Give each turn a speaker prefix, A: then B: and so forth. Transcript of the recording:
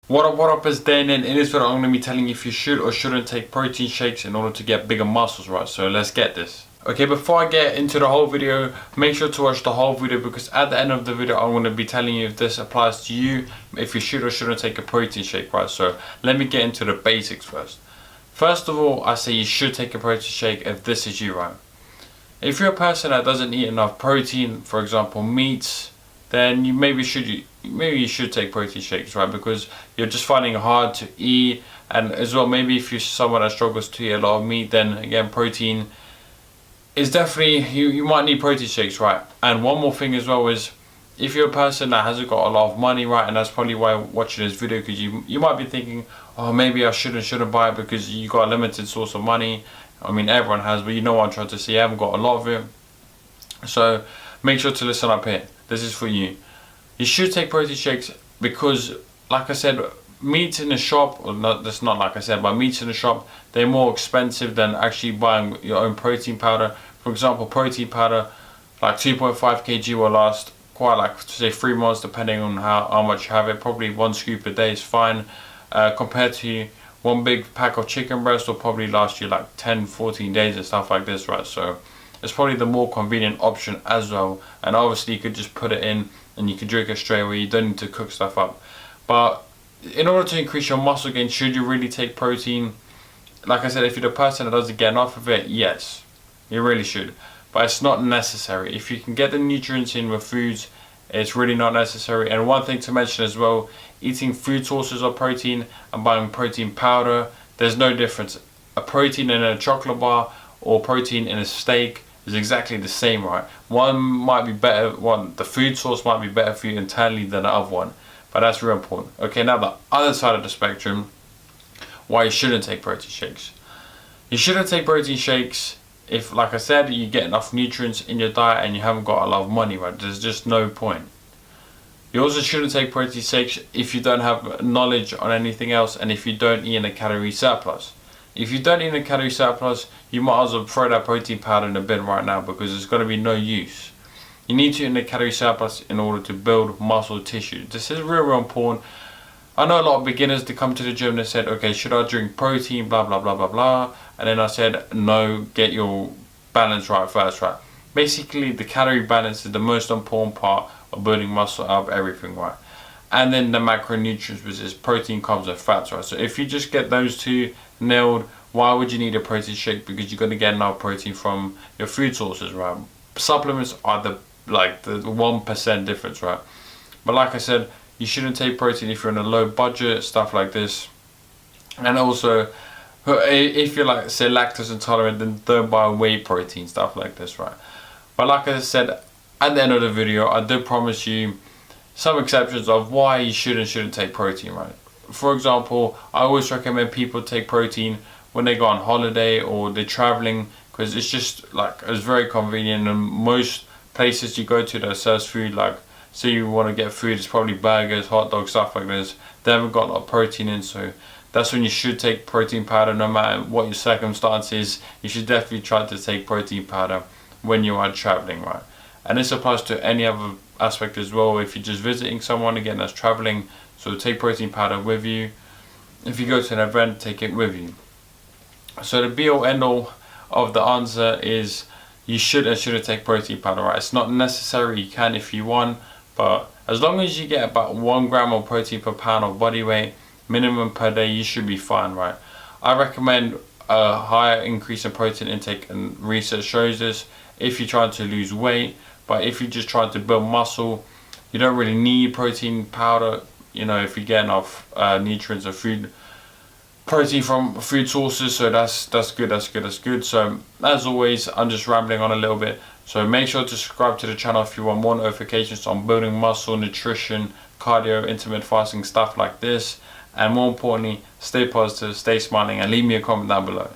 A: What up, is Dane, and in this video I'm going to be telling you if you should or shouldn't take protein shakes in order to get bigger muscles, right? So let's get this. Okay, before I get into the whole video, make sure to watch the whole video, because at the end of the video I'm going to be telling you if this applies to you, if you should or shouldn't take a protein shake, right? So let me get into the basics first. First of all, I say you should take a protein shake if this is you, right? If you're a person that doesn't eat enough protein, for example meats, then maybe you should take protein shakes, right? Because you're just finding it hard to eat, and as well, maybe if you're someone that struggles to eat a lot of meat, then again, protein is definitely, you might need protein shakes, right? And one more thing as well is, if you're a person that hasn't got a lot of money, right, and that's probably why you're watching this video, because you might be thinking, oh, maybe I shouldn't buy it because you got a limited source of money. I mean, everyone has, but you know what I'm trying to say, I haven't got a lot of it. So make sure to listen up here. This is for you. You should take protein shakes because, like I said, meats in the shop, or not, that's not like I said, but meats in the shop, they're more expensive than actually buying your own protein powder. For example, protein powder, like 2.5 kg will last quite, like, say 3 months, depending on how much you have it. Probably 1 scoop a day is fine, compared to one big pack of chicken breast will probably last you like 10-14 days and stuff like this, right? So it's probably the more convenient option as well, and obviously you could just put it in and you can drink it straight away. You don't need to cook stuff up. But in order to increase your muscle gain, should you really take protein? Like I said, if you're the person that doesn't get enough of it, yes, you really should, but it's not necessary. If you can get the nutrients in with foods, it's really not necessary. And one thing to mention as well, eating food sources of protein and buying protein powder, there's no difference. A protein in a chocolate bar or protein in a steak is exactly the same, right? One might be better, the food source might be better for you internally than the other one, but that's real important. Okay, now the other side of the spectrum, why you shouldn't take protein shakes. You shouldn't take protein shakes if, like I said, you get enough nutrients in your diet and you haven't got a lot of money, right? There's just no point. You also shouldn't take protein shakes if you don't have knowledge on anything else, and if you don't eat in a calorie surplus. If you don't eat in a calorie surplus, you might as well throw that protein powder in the bin right now, because it's going to be no use. You need to eat in a calorie surplus in order to build muscle tissue. This is real important. I know a lot of beginners, they come to the gym and they said, okay, should I drink protein, blah blah blah blah blah, and then I said, no, get your balance right first, right? Basically, the calorie balance is the most important part of building muscle out of everything, right? And then the macronutrients, which is protein, carbs and fats, right? So if you just get those two nailed, why would you need a protein shake? Because you're going to get enough protein from your food sources, right? Supplements are the 1% difference, right? But like I said, you shouldn't take protein if you're on a low budget, stuff like this. And also, if you're, like, say, lactose intolerant, then don't buy whey protein, stuff like this, right? But like I said, at the end of the video, I did promise you some exceptions of why you should and shouldn't take protein, right? For example, I always recommend people take protein when they go on holiday or they're traveling, because it's just, like, it's very convenient. And most places you go to that serves food, like, say you want to get food, it's probably burgers, hot dogs, stuff like this. They haven't got a lot of protein in, so that's when you should take protein powder. No matter what your circumstances, you should definitely try to take protein powder when you are traveling, right? And this applies to any other aspect as well. If you're just visiting someone, again, that's traveling, so take protein powder with you. If you go to an event, take it with you. So the be all end all of the answer is you should and shouldn't take protein powder, right? It's not necessary, you can if you want, but as long as you get about 1 gram of protein per pound of body weight minimum per day, you should be fine, right? I recommend a higher increase in protein intake, and research shows this if you're trying to lose weight. But if you're just trying to build muscle, you don't really need protein powder. You know, if you get enough nutrients of food, protein from food sources, so that's good. So as always, I'm just rambling on a little bit. So make sure to subscribe to the channel if you want more notifications on building muscle, nutrition, cardio, intermittent fasting, stuff like this. And more importantly, stay positive, stay smiling, and leave me a comment down below.